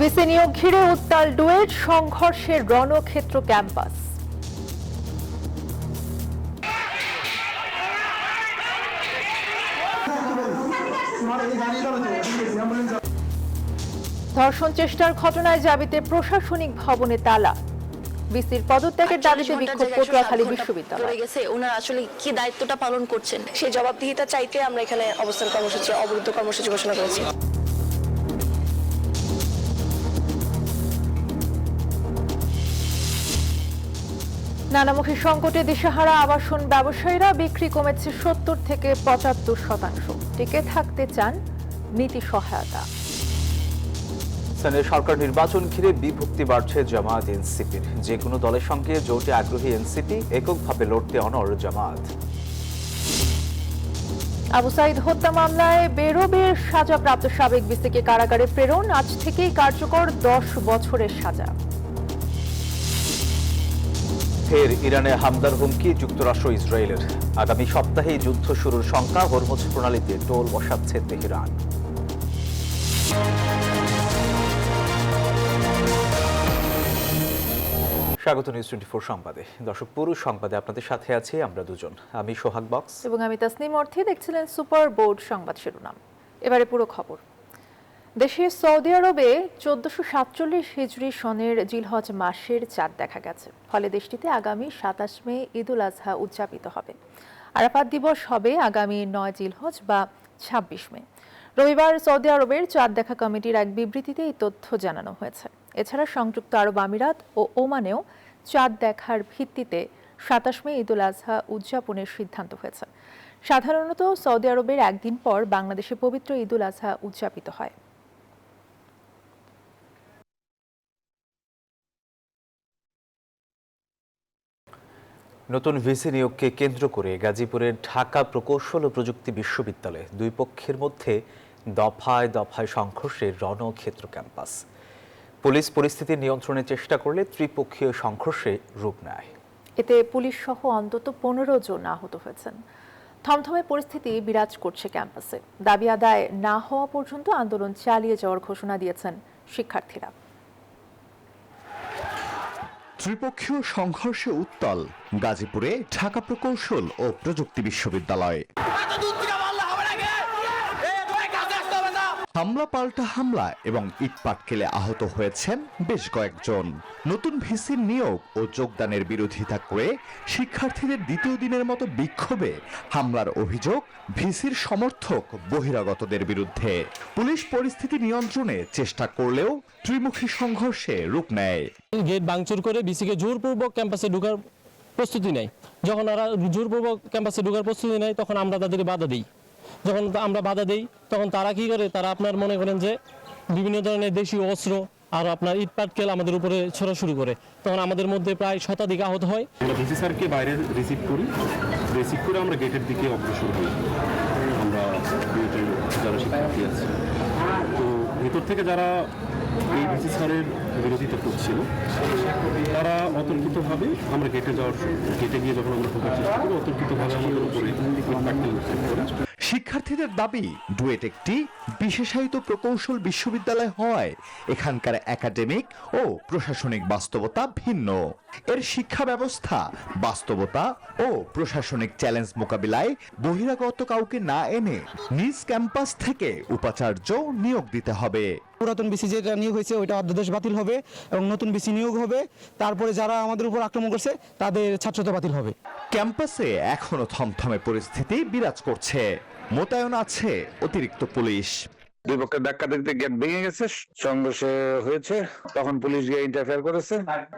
VC নিয়োগ ঘিরে উত্তাল ডুয়েট, সংঘর্ষের রণক্ষেত্র ক্যাম্পাস। ধর্ষণ চেষ্টার ঘটনায় জাবিতে প্রশাসনিক ভবনে তালা। ভিসির পদত্যাগের দাবিতে বিক্ষোভ পটুয়াখালী বিশ্ববিদ্যালয়। ওনারা আসলে কি দায়িত্বটা পালন করছেন সেই জবাবদিহিতা চাইতে আমরা এখানে অবস্থান কর্মসূচি, অবরুদ্ধ কর্মসূচি ঘোষণা করেছি। নানামুখী সংকটে দিশেহারা আবাসন ব্যবসায়ীরা, বিক্রি কমেছে ৭০ থেকে ৭৫%। টিকে থাকতে চান নীতি সহায়তা। স্থানীয় সরকার নির্বাচন ঘিরে বিভক্তি বাড়ছে জামায়াত এনসিপির। যে কোনো দলের সঙ্গে জোটে আগ্রহী এনসিপি, এককভাবে লড়তে অনড় জামায়াত। আবু সাইদ হত্যা মামলায় বেরোবের সাজাপ্রাপ্ত সাবেক ভিসিকে কারাগারে প্রেরণ, আজ থেকেই কার্যকর ১০ বছরের সাজা। ফের ইরানে হামলার হুমকি যুক্তরাষ্ট্র ইসরায়েলের। আগামী সপ্তাহেই যুদ্ধ শুরুর শঙ্কা, হরমুজ প্রণালীতে টোল বসাচ্ছে তেহরান। স্বাগত নিউজ 24 সংবাদে। দর্শক, পুরো সংবাদে আপনাদের সাথে আছি আমরা দুজন, আমি সোহাগ বক্স এবং আমি তাসনিম অর্থী। দেখছিলেন সুপার বোর্ড সংবাদ শিরোনাম। এবারে পুরো খবর। দেশে সৌদি আরবে ১৪৪৭ হিজরি সনের জিলহজ মাসের চাঁদ দেখা গেছে। ফলে দেশটিতে আগামী ২৭ মে ঈদ উল আজহা উদযাপিত হবে। আরাফাত দিবস হবে আগামী ৯ জিলহজ বা ২৬ মে। রবিবার সৌদি আরবের চাঁদ দেখা কমিটির এক বিবৃতিতে এই তথ্য জানানো হয়েছে। এছাড়া সংযুক্ত আরব আমিরাত ও ওমানেও চাঁদ দেখার ভিত্তিতে ২৭ মে ঈদ উল আজহা উদযাপনের সিদ্ধান্ত হয়েছে। সাধারণত সৌদি আরবের একদিন পর বাংলাদেশে পবিত্র ঈদ উল আজহা উদযাপিত হয়। নতুন ভিসি নিয়োগকে কেন্দ্র করে গাজীপুরের ঢাকা প্রকৌশল ও প্রযুক্তি বিশ্ববিদ্যালয়ে দুই পক্ষের মধ্যে দফায় দফায় সংঘর্ষের রণক্ষেত্র ক্যাম্পাস। পুলিশ পরিস্থিতি নিয়ন্ত্রণের চেষ্টা করলে ত্রিপক্ষীয় সংঘর্ষে রূপ নেয়। এতে পুলিশ সহ অন্তত ১৫ জন আহত হয়েছেন। থমথমে পরিস্থিতি বিরাজ করছে ক্যাম্পাসে। দাবি আদায় না হওয়া পর্যন্ত আন্দোলন চালিয়ে যাওয়ার ঘোষণা দিয়েছেন শিক্ষার্থীরা। ত্রিপক্ষীয় সংঘর্ষে উত্তাল গাজীপুরে ঢাকা প্রকৌশল ও প্রযুক্তি বিশ্ববিদ্যালয়। হামলা পাল্টা হামলা এবং ইটপাটকেলে আহত হয়েছেন বেশ কয়েকজন। নতুন ভিসির নিয়োগ ও যোগদানের বিরোধিতা করে শিক্ষার্থীদের দ্বিতীয় দিনের মতো বিক্ষোভে হামলার অভিযোগ ভিসির সমর্থক বহিরাগতদের বিরুদ্ধে। পুলিশ পরিস্থিতি নিয়ন্ত্রণে চেষ্টা করলেও ত্রিমুখী সংঘর্ষে রূপ নেয়। গেট ভাঙচুর করে ভিসিকে জোরপূর্বক ক্যাম্পাসে ঢোকার প্রস্তুতি নেয়। যখন ওরা জোরপূর্বক ক্যাম্পাসে ঢোকার প্রস্তুতি নেয় তখন আমরা তাদেরকে বাধা দিই। যখন আমরা বাধা দিই তখন তারা কি করে, তারা আপনার মনে করেন যে বিভিন্ন ধরনের দেশীয় অস্ত্র আর আপনার ইটপাটকেল আমাদের উপরে ছোড়া শুরু করে। তখন আমাদের মধ্যে প্রায় শতাধিক আহত হয়। আমরা ভিসি স্যারকে বাইরে রিসিভ করে আমরা গেটের দিকে অগ্রসর হই। আমরা যারা শিক্ষার্থী আছে, তো ভেতর থেকে যারা এই ভিসি স্যারের বিরোধিতা করছিল তারা অতর্কিতভাবে আমরা গেটে গিয়ে যখন আমরা ঢোকার চেষ্টা করি, অতর্কিতভাবে আমাদের উপরে শিক্ষার্থীদের দাবি ডুয়েট একটি বিশেষায়িত প্রকৌশল বিশ্ববিদ্যালয় হওয়ায় এখানকার একাডেমিক ও প্রশাসনিক বাস্তবতা ভিন্ন। এর শিক্ষা ব্যবস্থা বাস্তবতা ও প্রশাসনিক চ্যালেঞ্জ মোকাবিলায় বহিরাগত কাউকে না এনে নিজ ক্যাম্পাস থেকে উপাচার্য নিয়োগ দিতে হবে। পুরাতন বিসি যেটা নিয়োগ হয়েছে ওইটা অধ্যাদেশ বাতিল হবে এবং নতুন বিসি নিয়োগ হবে। তারপরে যারা আমাদের উপর আক্রমণ করছে তাদের ছাত্রত্ব বাতিল হবে। ক্যাম্পাসে এখনো থমথমে পরিস্থিতি বিরাজ করছে। মোতায়েন আছে অতিরিক্ত পুলিশ। দুই পক্ষের ধাক্কা দেখতে গেট ভেঙে গেছে, সংঘর্ষ হয়েছে, তখন পুলিশ গিয়ে ইন্টারফেয়ার করেছে,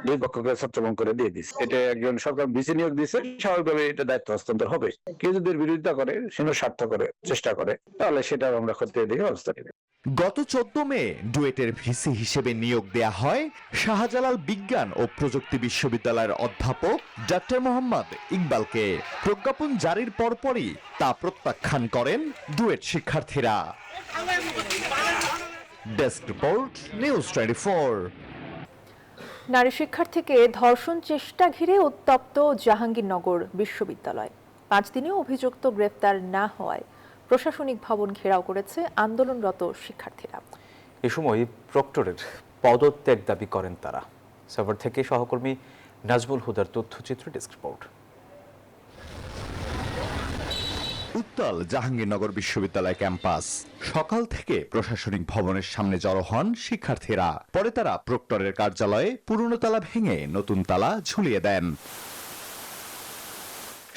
দুই পক্ষকে ছত্রভঙ্গ করে দিয়ে দিচ্ছে। এটা একজন সরকার ভিসি নিয়োগ দিচ্ছে, স্বাভাবিকভাবে এটা দায়িত্ব হস্তান্তর হবে। কেউ যদি বিরোধিতা করে, সীমা স্বার্থ করে চেষ্টা করে, তাহলে সেটা আমরা খতিয়ে দেখে ব্যবস্থা নেব। গত 14 মে ডুয়েটের ভিসি হিসেবে নিয়োগ দেয়া হয় শাহজালাল বিজ্ঞান ও প্রযুক্তি বিশ্ববিদ্যালয়ের অধ্যাপক ডক্টর মোহাম্মদ ইকবালকে। প্রজ্ঞাপন জারির পরপরই তা প্রত্যাখ্যান করেন ডুয়েট শিক্ষার্থীরা। Desk report, news 24। নারী শিক্ষার্থীকে ধর্ষণ চেষ্টা ঘিরে উত্তপ্ত জাহাঙ্গীরনগর বিশ্ববিদ্যালয়। 5 দিনেও অভিযুক্ত গ্রেফতার না হওয়ায় প্রশাসনিক ভবন ঘেরাও করেছে আন্দোলনরত শিক্ষার্থীরা। এ সময় প্রক্টরের পদত্যাগ দাবি করেন তারা। সাভার থেকে সহকর্মী নাজমুল হুদার তথ্যচিত্র ডেস্ক রিপোর্ট। উত্তাল জাহাঙ্গীরনগর বিশ্ববিদ্যালয় ক্যাম্পাস। সকাল থেকে প্রশাসনিক ভবনের সামনে জড়ো হন শিক্ষার্থীরা। পরে তারা প্রক্টরের কার্যালয়ে পুরনো তালা ভেঙে নতুন তালা ঝুলিয়ে দেন।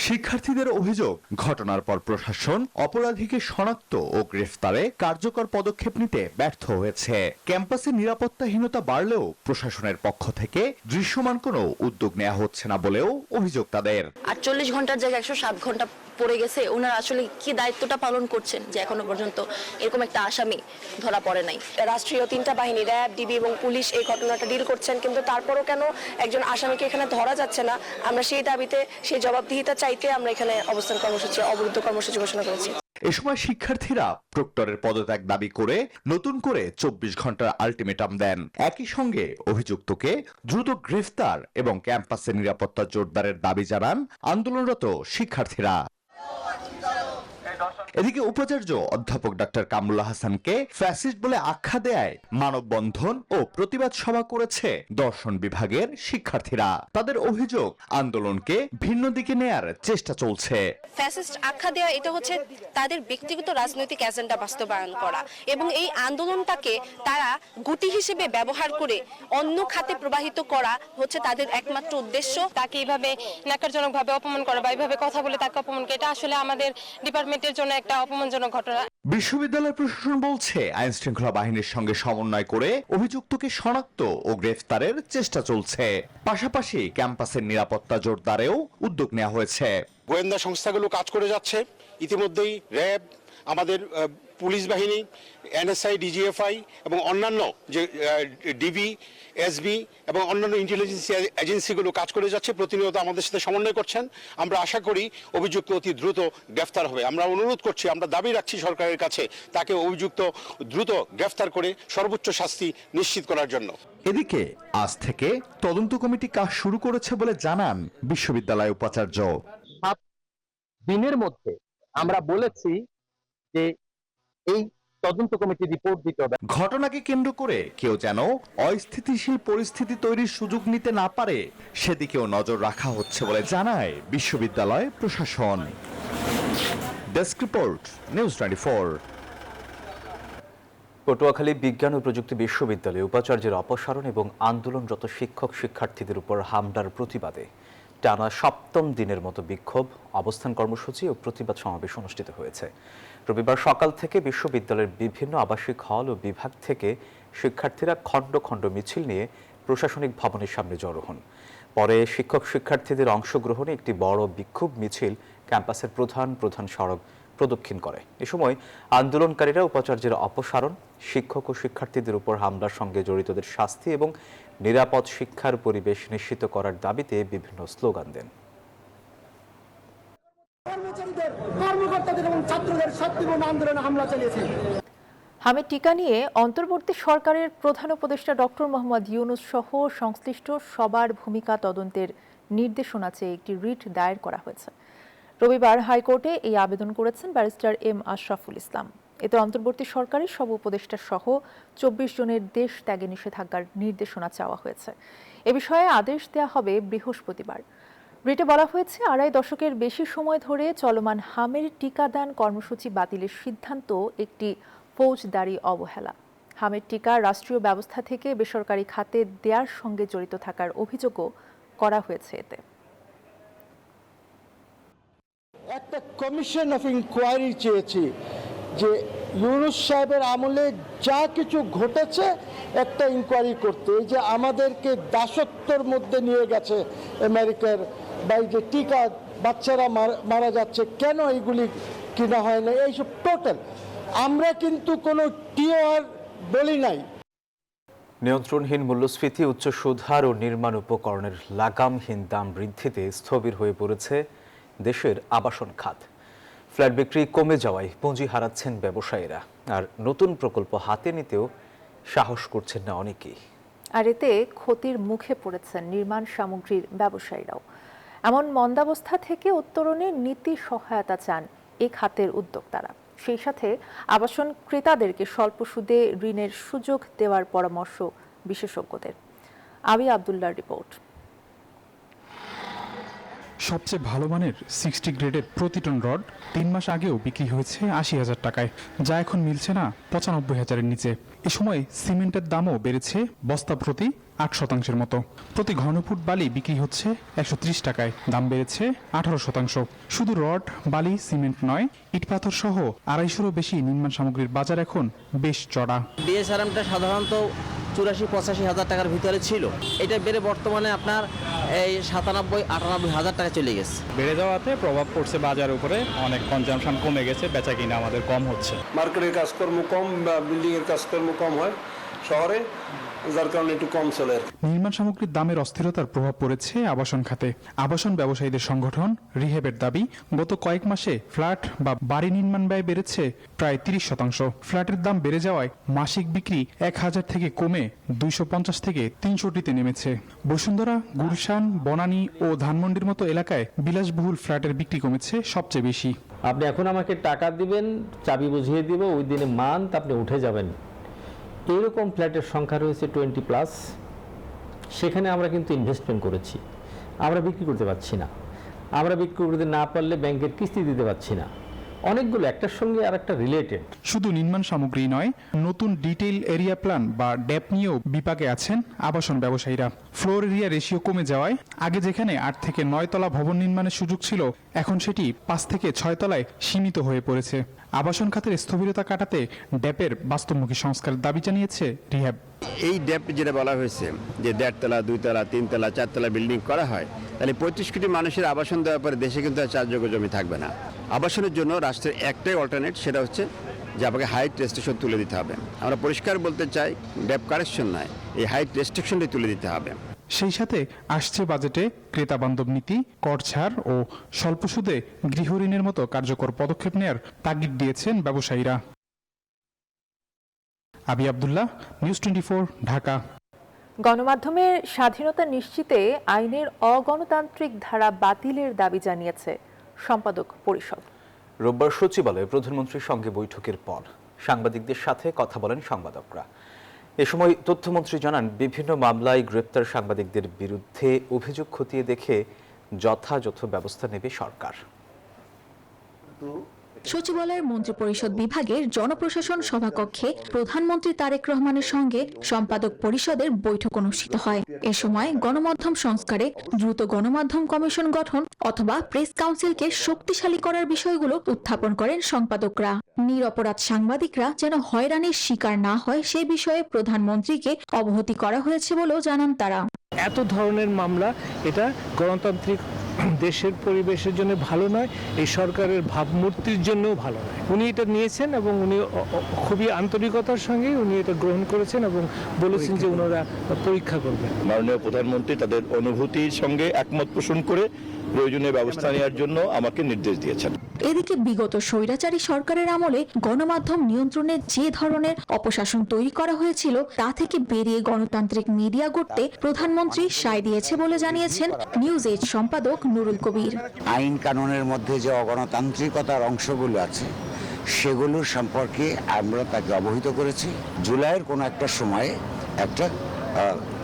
শিক্ষার্থীদের অভিযোগ, ঘটনার পর প্রশাসন অপরাধীকে শনাক্ত ও গ্রেফতারে কার্যকর পদক্ষেপ নিতে ব্যর্থ হয়েছে। ক্যাম্পাসে নিরাপত্তাহীনতা বাড়লেও প্রশাসনের পক্ষ থেকে দৃশ্যমান কোনো উদ্যোগ নেওয়া হচ্ছে না বলেও অভিযোগ তাদের। 48 ঘন্টার জায়গায় 107 ঘন্টা পড়ে গেছে। ওনারা আসলে কি দায়িত্বটা পালন করছেন যে এখনো পর্যন্ত এরকম একটা আসামি ধরা পড়ে নাই। রাষ্ট্রীয় 3টা বাহিনী, র্যাব, ডিবি এবং পুলিশ এই ঘটনাটা ডিল করছেন, কিন্তু তারপরও কেন একজন আসামিকে এখানে ধরা যাচ্ছে না? আমরা সেই দাবিতে, সেই জবাবদিহিতা চাইতে আমরা এখানে অবস্থান কর্মসূচি, অবরুদ্ধ কর্মসূচি ঘোষণা করেছি। এ সময় শিক্ষার্থীরা প্রক্টরের পদত্যাগ দাবি করে নতুন করে 24 ঘন্টার আলটিমেটাম দেন। একই সঙ্গে অভিযুক্তকে দ্রুত গ্রেফতার এবং ক্যাম্পাসের নিরাপত্তা জোরদারের দাবি জানান আন্দোলনরত শিক্ষার্থীরা। এদিকে উপাচার্য অধ্যাপক ডাক্তার কামরুল হাসানকে ফ্যাসিস্ট বলে আখ্যা দেয় মানববন্ধন ও প্রতিবাদ সভা করেছে দর্শন বিভাগের শিক্ষার্থীরা। তাদের অভিযোগ, আন্দোলনকে ভিন্ন দিকে নেয়ার চেষ্টা চলছে। ফ্যাসিস্ট আখ্যা দেওয়া এটা হচ্ছে তাদের ব্যক্তিগত রাজনৈতিক এজেন্ডা বাস্তবায়ন করা, এবং এই আন্দোলনটাকে তারা গুটি হিসেবে ব্যবহার করে অন্য খাতে প্রবাহিত করা হচ্ছে তাদের একমাত্র উদ্দেশ্য। তাকে এইভাবে ন্যাক্কারজনকভাবে অপমান করা বা এইভাবে কথা বলে তাকে অপমান করা, এটা আসলে আমাদের ডিপার্টমেন্টের জন্য একটা অপমানজনক ঘটনা। বিশ্ববিদ্যালয় প্রশাসন বলছে আইন শৃঙ্খলা বাহিনীর সঙ্গে সমন্বয় করে অভিযুক্তকে শনাক্ত ও গ্রেফতারের চেষ্টা চলছে। পাশাপাশি ক্যাম্পাসের নিরাপত্তা জোরদারেও উদ্যোগ নেওয়া হয়েছে। গোয়েন্দা সংস্থাগুলো কাজ করে যাচ্ছে। ইতিমধ্যেই র্যাব, আমাদের পুলিশ বাহিনী, এনএসআই, ডিজিএফআই এবং অন্যান্য যে ডিবি, এসবি এবং অন্যান্য ইন্টেলিজেন্স এজেন্সিগুলো কাজ করে যাচ্ছে, প্রতিনিয়ত আমাদের সাথে সমন্বয় করছেন। আমরা আশা করি অভিযুক্ত অতি দ্রুত গ্রেফতার হবে। আমরা অনুরোধ করছি, আমরা দাবি রাখছি সরকারের কাছে তাকে অভিযুক্ত দ্রুত গ্রেফতার করে সর্বোচ্চ শাস্তি নিশ্চিত করার জন্য। এদিকে আজ থেকে তদন্ত কমিটি কাজ শুরু করেছে বলে জানান বিশ্ববিদ্যালয় উপাচার্য। 7 দিনের মধ্যে আমরা বলেছি যে এই তদন্ত কমিটি রিপোর্ট দিতে হবে। ঘটনাকে কেন্দ্র করে কেউ যেন অস্থিতিশীল পরিস্থিতি তৈরির সুযোগ নিতে না পারে সেদিকেও নজর রাখা হচ্ছে বলে জানায় বিশ্ববিদ্যালয় প্রশাসন। Desk report, news 24। পটুয়াখালী বিজ্ঞান ও প্রযুক্তি বিশ্ববিদ্যালয়ে উপাচার্যের অপসারণ এবং আন্দোলনরত শিক্ষক শিক্ষার্থীদের উপর হামলার প্রতিবাদে টানা 7ম দিনের মতো বিক্ষোভ, অবস্থান কর্মসূচি ও প্রতিবাদ সমাবেশ অনুষ্ঠিত হয়েছে। রবিবার সকাল থেকে বিশ্ববিদ্যালয়ের বিভিন্ন আবাসিক হল ও বিভাগ থেকে শিক্ষার্থীরা খণ্ড খণ্ড মিছিল নিয়ে প্রশাসনিক ভবনের সামনে জড়ো হন। পরে শিক্ষক শিক্ষার্থীদের অংশগ্রহণে একটি বড় বিক্ষোভ মিছিল ক্যাম্পাসের প্রধান সড়ক প্রদক্ষিণ করে। এ সময় আন্দোলনকারীরা উপাচার্যের অপসারণ, শিক্ষক ও শিক্ষার্থীদের উপর হামলার সঙ্গে জড়িতদের শাস্তি এবং নিরাপদ শিক্ষার পরিবেশ নিশ্চিত করার দাবিতে বিভিন্ন স্লোগান দেন। হামিদ টিকা নিয়ে অন্তর্বর্তী সরকারের প্রধান উপদেষ্টা ডক্টর মোহাম্মদ ইউনূস সহ সংশ্লিষ্ট সবার ভূমিকা তদন্তের নির্দেশনা চেয়ে একটি রিট দায়ের করা হয়েছে। রবিবার হাইকোর্টে এই আবেদন করেছেন ব্যারিস্টার এম আশরাফুল ইসলাম। এতে অন্তর্বর্তী সরকারের সব উপদেষ্টা সহ 24 জনের দেশ ত্যাগে নিষেধাজ্ঞার নির্দেশনা চাওয়া হয়েছে। এ বিষয়ে আদেশ দেওয়া হবে বৃহস্পতিবার। রিটে বলা হয়েছে, 2.5 দশকের বেশি সময় ধরে চলমান হামের টিকাদান কর্মসূচি বাতিলের সিদ্ধান্ত একটি ফৌজদারি অবহেলা। হামের টিকা রাষ্ট্রীয় ব্যবস্থা থেকে বেসরকারি খাতে দেয়ার সঙ্গে জড়িত থাকার অভিযোগও করা হয়েছে। এতে একটা কমিশন অফ ইনকোয়ারি চেয়েছি যে ইউনূস সাহেবের আমলে যা কিছু ঘটেছে একটা ইনকোয়ারি করতে। এই যে আমাদেরকে দাসত্বর মধ্যে নিয়ে গেছে আমেরিকার, বা এই যে টিকা বাচ্চারা মারা যাচ্ছে, কেন এইগুলি কিনা হয় না, এইসব টোটাল। আমরা কিন্তু কোনো টিওআর বলি নাই। নিয়ন্ত্রণহীন মূল্যস্ফীতি, উচ্চ সুদহার ও নির্মাণ উপকরণের লাগামহীন দাম বৃদ্ধিতে স্থবির হয়ে পড়েছে দেশের আবাসন খাত। ফ্ল্যাট বিক্রি কমে যাওয়ায় পুঁজি হারাচ্ছেন ব্যবসায়ীরা, আর নতুন প্রকল্প হাতে নিতেও সাহস করছেন না অনেকেই। আর এতে ক্ষতির মুখে পড়েছেন নির্মাণ সামগ্রীর ব্যবসায়ীরাও। এমন মন্দাবস্থা থেকে উত্তরণে নীতি সহায়তা চান এ খাতের উদ্যোক্তারা। সেই সাথে আবাসন ক্রেতাদেরকে স্বল্প সুদে ঋণের সুযোগ দেওয়ার পরামর্শ বিশেষজ্ঞদের। আবি আব্দুল্লাহর রিপোর্ট। সবচেয়ে ভালো মানের 60 গ্রেডের প্রতি টন রড 3 মাস আগেও বিক্রি হয়েছে 80,000 টাকায়, যা এখন মিলছে না 95,000-এর নিচে। এ সময় সিমেন্টের দামও বেড়েছে বস্তা প্রতি 8% মতো। প্রতি ঘনফুট বালি বিক্রি হচ্ছে 130 টাকায়, দাম বেড়েছে 18%। শুধু রড, বালি, সিমেন্ট নয়, ইট পাথর সহ 250-এরও বেশি নির্মাণ সামগ্রীর বাজার এখন বেশ চড়া। ডিএসআরএমটা সাধারণত 84-85 হাজার টাকার ভিতরে ছিল, এটা বেড়ে বর্তমানে আপনার এই 97-98 হাজার টাকা চলে গেছে। বেড়ে যাওয়াতে প্রভাব পড়ছে বাজার উপরে, অনেক কনজাম্পশন কমে গেছে, বেচা কিনা আমাদের কম হচ্ছে। মার্কেটের কাজকর্ম কম, বিল্ডিং এর কাজকর্ম কম হয় শহরে, যার কারণে একটু কম চলে। নির্মাণ সামগ্রীর দামের অস্থিরতার প্রভাব পড়েছে আবাসন খাতে। আবাসন ব্যবসায়ীদের সংগঠন রিহেবের দাবি, গত কয়েক মাসে ফ্ল্যাট বা বাড়ি নির্মাণ ব্যয় বেড়েছে প্রায় 30%। ফ্ল্যাটের দাম বেড়ে যাওয়ায় মাসিক বিক্রি 1000 থেকে কমে 250 থেকে 300টিতে নেমেছে। বসুন্ধরা, গুলশান, বনানী ও ধানমন্ডির মতো এলাকায় বিলাসবহুল ফ্ল্যাটের বিক্রি কমেছে সবচেয়ে বেশি। আপনি এখন আমাকে টাকা দিবেন, চাবি বুঝিয়ে দিব, ওই দিনে মান্থ আপনি উঠে যাবেন, এইরকম ফ্ল্যাটের সংখ্যা রয়েছে 20+। সেখানে আমরা কিন্তু ইনভেস্টমেন্ট করেছি, আমরা বিক্রি করতে পারছি না। আমরা বিক্রি করতে না পারলে ব্যাংকের কিস্তি দিতে পারছি না। অনেকগুলো একটার সঙ্গে আর একটা রিলেটেড। শুধু নির্মাণ সামগ্রী নয়, নতুন ডিটেইল এরিয়া প্ল্যান বা ড্যাপ নিয়েও বিপাকে আছেন আবাসন ব্যবসায়ীরা। ফ্লোর এরিয়া রেশিও কমে যাওয়ায় আগে যেখানে 8 থেকে 9 তলা ভবন নির্মাণের সুযোগ ছিল, এখন সেটি 5 থেকে 6 তলায় সীমিত হয়ে পড়েছে। আবাসন খাতের স্থবিরতা কাটাতে ড্যাপের বাস্তবমুখী সংস্কারের দাবি জানিয়েছে রিহ্যাব। এই ড্যাপ যেটা বলা হয়েছে যে 1.5 তলা, 2 তলা, 3 তলা, 4 তলা বিল্ডিং করা হয়, তাহলে 35 কোটি মানুষের আবাসন দেওয়ার পরে দেশে কিন্তু আর চাষযোগ্য জমি থাকবে না। আবাসনের জন্য রাষ্ট্রের একটাই অল্টারনেট, সেটা হচ্ছে যে আপনাকে হাইট রেস্ট্রিকশন তুলে দিতে হবে। আমরা পরিষ্কার বলতে চাই, ড্যাপ কারেকশন নয়, এই হাইট রেস্ট্রিকশনটাই তুলে দিতে হবে। সেই সাথে আসছে বাজেটে ক্রেতা বান্ধব নীতি, কর ছাড় ও স্বল্প সুদে গৃহঋণের মতো কার্যকর পদক্ষেপ নেয়ার তাগিদ দিয়েছেন ব্যবসায়ীরা। আবি আব্দুল্লাহ, নিউজ 24, ঢাকা। গণমাধ্যমের স্বাধীনতা নিশ্চিতে আইনের অগণতান্ত্রিক ধারা বাতিলের দাবি জানিয়েছে সম্পাদক পরিষদ। রোববার সচিবালয়ে প্রধানমন্ত্রীর সঙ্গে বৈঠকের পর সাংবাদিকদের সাথে কথা বলেন সংবাদকরা। এ সময় তথ্যমন্ত্রী জানান, বিভিন্ন মামলায় গ্রেপ্তার সাংবাদিকদের বিরুদ্ধে অভিযোগ খতিয়ে দেখে যথাযথ ব্যবস্থা নেবে সরকার। সচিবালয়ের মন্ত্রিপরিষদ বিভাগের জনপ্রশাসন সভাকক্ষে প্রধানমন্ত্রী তারেক রহমানের সঙ্গে সম্পাদক পরিষদের বৈঠক অনুষ্ঠিত হয়। এ সময় গণমাধ্যম সংস্কারে দ্রুত গণমাধ্যম কমিশন গঠন অথবা প্রেস কাউন্সিলকে শক্তিশালী করার বিষয়গুলো উত্থাপন করেন সম্পাদকরা। নিরপরাধ সাংবাদিকরা যেন হয়রানির শিকার না হয় সে বিষয়ে প্রধানমন্ত্রীকে অবহিত করা হয়েছে বলেও জানান তারা। এত ধরনের মামলা, এটা গণতান্ত্রিক দেশের পরিবেশের জন্য ভালো নয়, এই সরকারের ভাবমূর্তির জন্যও ভালো নয়। উনি এটা নিয়েছেন এবং উনি খুবই আন্তরিকতার সঙ্গে উনি এটা গ্রহণ করেছেন এবং বলেছেন যে ওনারা পরীক্ষা করবেন। মাননীয় প্রধানমন্ত্রী তাদের অনুভূতির সঙ্গে একমত পোষণ করে প্রয়োজনীয় ব্যবস্থা নেওয়ার জন্য আমাকে নির্দেশ দিয়েছেন। এদিকে বিগত স্বৈরাচারী সরকারের আমলে গণমাধ্যম নিয়ন্ত্রণে যে ধরনের অপশাসন তৈরি করা হয়েছিল তা থেকে বেরিয়ে গণতান্ত্রিক মিডিয়া গড়তে প্রধানমন্ত্রী সায় দিয়েছে বলে জানিয়েছেন নিউজ এজ সম্পাদক নুরুল কবির। আইন কানুনের মধ্যে যে অগণতান্ত্রিকতার অংশগুলো আছে সেগুলোর সম্পর্কে আমরা তাকে অবহিত করেছি। জুলাইয়ের কোনো একটা সময়ে একটা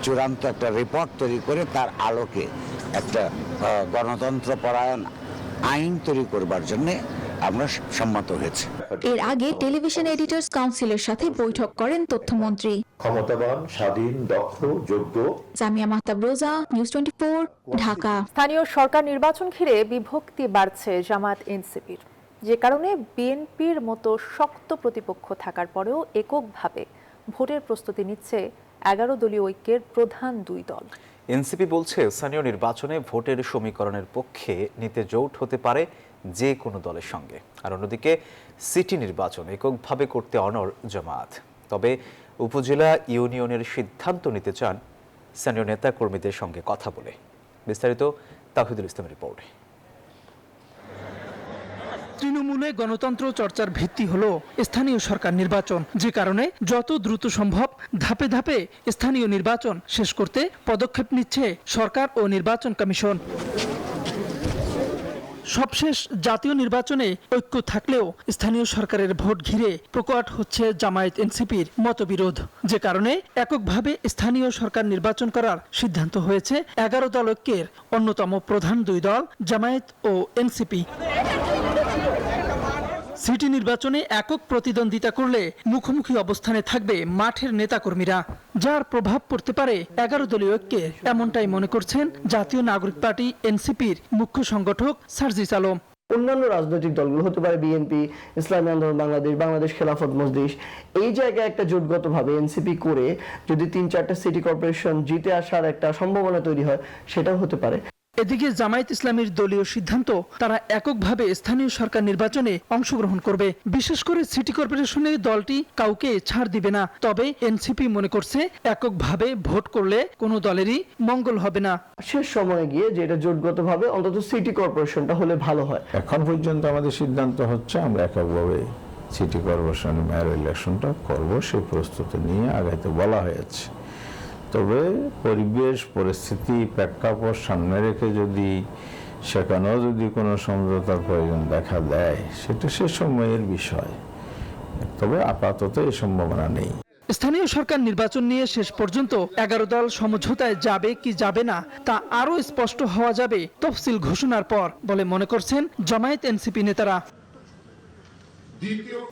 চূড়ান্ত একটা রিপোর্ট তৈরি করে তার আলোকে একটা গণতন্ত্র পরায়ণ আইন তৈরি করবার জন্য আমরা সম্মত হয়েছি। এর আগে টেলিভিশন এডিটর্স কাউন্সিলের সাথে বৈঠক করেন তথ্যমন্ত্রী। ক্ষমতাবান, স্বাধীন, দক্ষ, যোগ্য। জামিয়া মাহতাব রোজা, নিউজ 24, ঢাকা। স্থানীয় সরকার নির্বাচন ঘিরে বিভক্তি বাড়ছে জামায়াত এনসিপির, যে কারণে বিএনপির মতো শক্ত প্রতিপক্ষ থাকার পরেও এককভাবে ভোটের প্রস্তুতি নিচ্ছে 11 দলীয় ঐক্যের প্রধান দুই দল। এনসিপি বলছে, স্থানীয় নির্বাচনে ভোটের সমীকরণের পক্ষে নিতে জোট হতে পারে যে কোনো দলের সঙ্গে। আর অন্যদিকে সিটি নির্বাচন এককভাবে করতে অনড় জামায়াত। তবে উপজেলা ইউনিয়নের সিদ্ধান্ত নিতে চান স্থানীয় নেতাকর্মীদের সঙ্গে কথা বলে। বিস্তারিত তাহিদুল ইসলামের রিপোর্টে। তৃণমূলে গণতন্ত্র চর্চার ভিত্তি হলো স্থানীয় সরকার নির্বাচন, যে কারণে যত দ্রুত সম্ভব ধাপে ধাপে স্থানীয় নির্বাচন শেষ করতে পদক্ষেপ নিচ্ছে সরকার ও নির্বাচন কমিশন। সবশেষ জাতীয় নির্বাচনে ঐক্য থাকলেও স্থানীয় সরকারের ভোট ঘিরে প্রকট হচ্ছে জামায়াত এনসিপির মতবিরোধ, যে কারণে এককভাবে স্থানীয় সরকার নির্বাচন করার সিদ্ধান্ত হয়েছে 11 দল ঐক্যের অন্যতম প্রধান দুই দল জামায়াত ও এনসিপি। সিটি নির্বাচনে একক প্রতিদ্বন্দ্বিতা করলে মুখোমুখি অবস্থানে থাকবে মাঠের নেতাকর্মীরা, যার প্রভাব পড়তে পারে 11 দলীয় ঐক্যে, এমনটাই মনে করছেন জাতীয় নাগরিক পার্টি এনসিপির মুখ্য সংগঠক সার্জিস আলম। অন্যান্য রাজনৈতিক দলগুলো হতে পারে বিএনপি, ইসলামী আন্দোলন বাংলাদেশ, বাংলাদেশ খেলাফত মজলিস, এই জায়গায় একটা জোটগতভাবে এনসিপি করে যদি 3-4টা সিটি কর্পোরেশন জিতে আসার একটা সম্ভাবনা তৈরি হয়, সেটাও হতে পারে। এদিকে জামায়াত ইসলামীর দলীয় সিদ্ধান্ত, তারা এককভাবে স্থানীয় সরকার নির্বাচনে অংশগ্রহণ করবে। বিশেষ করে সিটি কর্পোরেশনে দলটি কাউকে ছাড় দিবে না। তবে এনসিপি মনে করছে এককভাবে ভোট করলে কোনো দলেরই মঙ্গল হবে না। শেষ সময়ে গিয়ে যেটা জোটগতভাবে অন্তত সিটি কর্পোরেশনটা হলে ভালো হয়। এখন পর্যন্ত আমাদের সিদ্ধান্ত হচ্ছে আমরা এককভাবে সিটি কর্পোরেশন মেয়র ইলেকশনটা করব, সেই প্রস্তুতি নিয়ে আগাইতে বলা হয়েছে। তবে পরিবেশ পরিস্থিতি প্রেক্ষাপট সামনে রেখে যদি সেখানেও যদি কোনো সমঝোতার প্রয়োজন দেখা দেয়, সেটা সে সময়ের বিষয়, তবে আপাতত এই সম্ভাবনা নেই। স্থানীয় সরকার নির্বাচন নিয়ে শেষ পর্যন্ত 11 দল সমঝোতায় যাবে কি যাবে না তা আরও স্পষ্ট হওয়া যাবে তফসিল ঘোষণার পর বলে মনে করছেন জামায়াত এনসিপি নেতারা।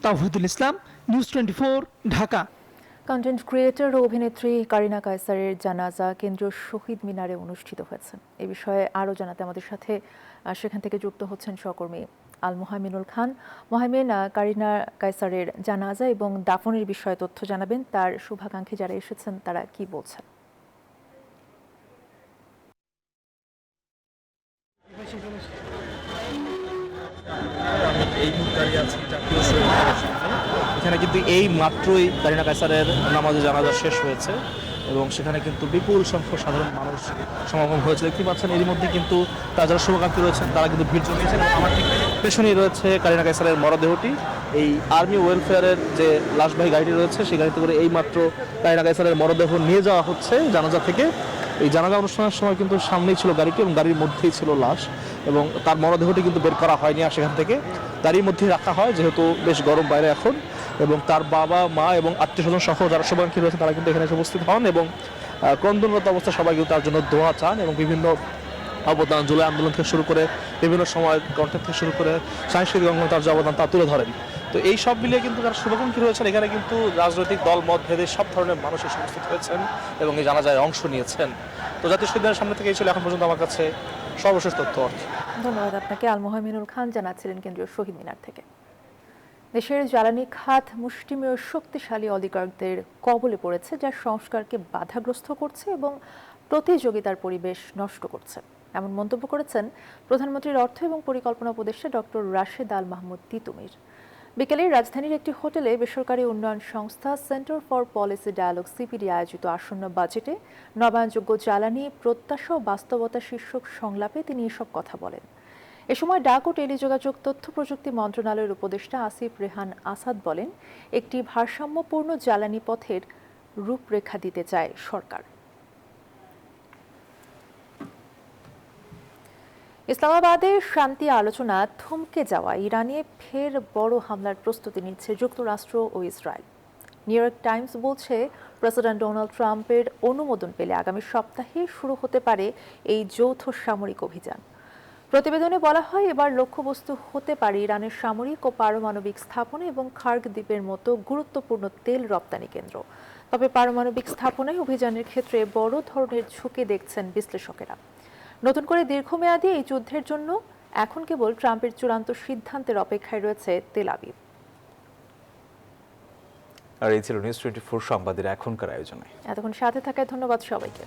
তাওহিদুল ইসলাম, নিউজ 24, ঢাকা। কন্টেন্ট ক্রিয়েটর ও অভিনেত্রী কারিনা কায়সারের জানাজা কেন্দ্রীয় শহীদ মিনারে অনুষ্ঠিত হয়েছে। এ বিষয়ে আরও জানাতে আমাদের সাথে সেখান থেকে যুক্ত হচ্ছেন সহকর্মী আল মোহামিনুল খান। মোহামিন, কারিনা কায়সারের জানাজা এবং দাফনের বিষয়ে তথ্য জানাবেন। তার শুভাকাঙ্ক্ষী যারা এসেছেন তারা কি বলছেন? এই মুহূর্তে দাঁড়িয়ে আছি জাতীয় শহীদ মিনারের সামনে। এখানে কিন্তু এই মাত্রই কারিনা কায়সারের নামাজে জানাজা শেষ হয়েছে এবং সেখানে কিন্তু বিপুল সংখ্যক সাধারণ মানুষ সমাগম হয়েছে। দেখতে পাচ্ছেন এরই মধ্যে কিন্তু তারা যারা শুভাকাঙ্ক্ষী রয়েছেন তারা কিন্তু ভিড় জমিয়েছেন। আমার ঠিক পেছনেই রয়েছে কারিনা কায়সারের মরদেহটি। এই আর্মি ওয়েলফেয়ারের যে লাশবাহী গাড়িটি রয়েছে সেই গাড়িতে করে এই মাত্র কারিনা কায়সারের মরদেহ নিয়ে যাওয়া হচ্ছে জানাজা থেকে। এই জানাজা অনুষ্ঠানের সময় কিন্তু সামনেই ছিল গাড়িটি এবং গাড়ির মধ্যেই ছিল লাশ এবং তার মরদেহটি কিন্তু বের করা হয়নি আর সেখান থেকে গাড়ির মধ্যেই রাখা হয়, যেহেতু বেশ গরম বাইরে এখন। এবং তার বাবা মা এবং আত্মীয় স্বজন সহ যারা শুভাকাঙ্ক্ষী রয়েছেন তারা কিন্তু এখানে এসে উপস্থিত হন এবং ক্রন্দনরত অবস্থায় সবাই কিন্তু তার জন্য দোয়া চান এবং বিভিন্ন অবদান, জুলাই আন্দোলন থেকে শুরু করে বিভিন্ন সময় কন্টেন্ট থেকে শুরু করে সাংস্কৃতিক অঙ্গনে তার যে অবদান তা তুলে ধরেন। তো এই সব মিলিয়ে কিন্তু যারা শুভাকাঙ্ক্ষী রয়েছেন এখানে কিন্তু রাজনৈতিক দল মত ভেদে সব ধরনের মানুষ এসে উপস্থিত হয়েছেন এবং এই জানাজায় অংশ নিয়েছেন। তো জাতীয় শহীদ মিনারের সামনে থেকে এই ছিল এখন পর্যন্ত আমার কাছে সর্বশেষ তথ্য। ধন্যবাদ আপনাকে। আল মোহামিনুল খান জানাচ্ছিলেন কেন্দ্রীয় শহীদ মিনার থেকে। দেশের জ্বালানি খাত মুষ্টিমেয় শক্তিশালী অলিগার্কদের কবলে পড়েছে, যা সংস্কারকে বাধাগ্রস্ত করছে এবং প্রতিযোগিতার পরিবেশ নষ্ট করছে, এমন মন্তব্য করেছেন প্রধানমন্ত্রীর অর্থ এবং পরিকল্পনা উপদেষ্টা ডক্টর রাশেদ আল মাহমুদ তিতুমির। বিকেলে রাজধানীর একটি হোটেলে বেসরকারি উন্নয়ন সংস্থা centre for policy dialogue CPD আয়োজিত আসন্ন বাজেটে নবায়নযোগ্য জ্বালানি প্রত্যাশা ও বাস্তবতা শীর্ষক সংলাপে তিনি এসব কথা বলেন। এ সময় ডাক ও টেলিযোগাযোগ তথ্য প্রযুক্তি মন্ত্রণালয়ের উপদেষ্টা আসিফ রেহান আসাদ বলেন, একটি ভারসাম্যপূর্ণ জ্বালানি পথের রূপরেখা দিতে চায় সরকার। ইসলামাবাদে শান্তি আলোচনা থমকে যাওয়া ইরানে ফের বড় হামলার প্রস্তুতি নিচ্ছে যুক্তরাষ্ট্র ও ইসরায়েল। নিউ ইয়র্ক টাইমস বলছে, প্রেসিডেন্ট ডোনাল্ড ট্রাম্পের অনুমোদন পেলে আগামী সপ্তাহে শুরু হতে পারে এই যৌথ সামরিক অভিযান। প্রতিবেদনে বলা হয়, এবার লক্ষ্যবস্তু হতে পারে ইরানের সামরিক ও পারমাণবিক স্থাপনা এবং খার্গ দ্বীপের মতো গুরুত্বপূর্ণ তেল রপ্তানি কেন্দ্র। তবে পারমাণবিক স্থাপনায় অভিযানের ক্ষেত্রে বড় ধরনের ঝুঁকি দেখছেন বিশ্লেষকেরা। নতুন করে দীর্ঘমেয়াদী এই যুদ্ধের জন্য এখন কেবল ট্রাম্পের চূড়ান্ত সিদ্ধান্তের অপেক্ষায় রয়েছে তেল আবিব। আর এই ছিল নিউজ 24 সংবাদের এখনকার আয়োজনে। এতক্ষণ সাথে থাকায় ধন্যবাদ সবাইকে।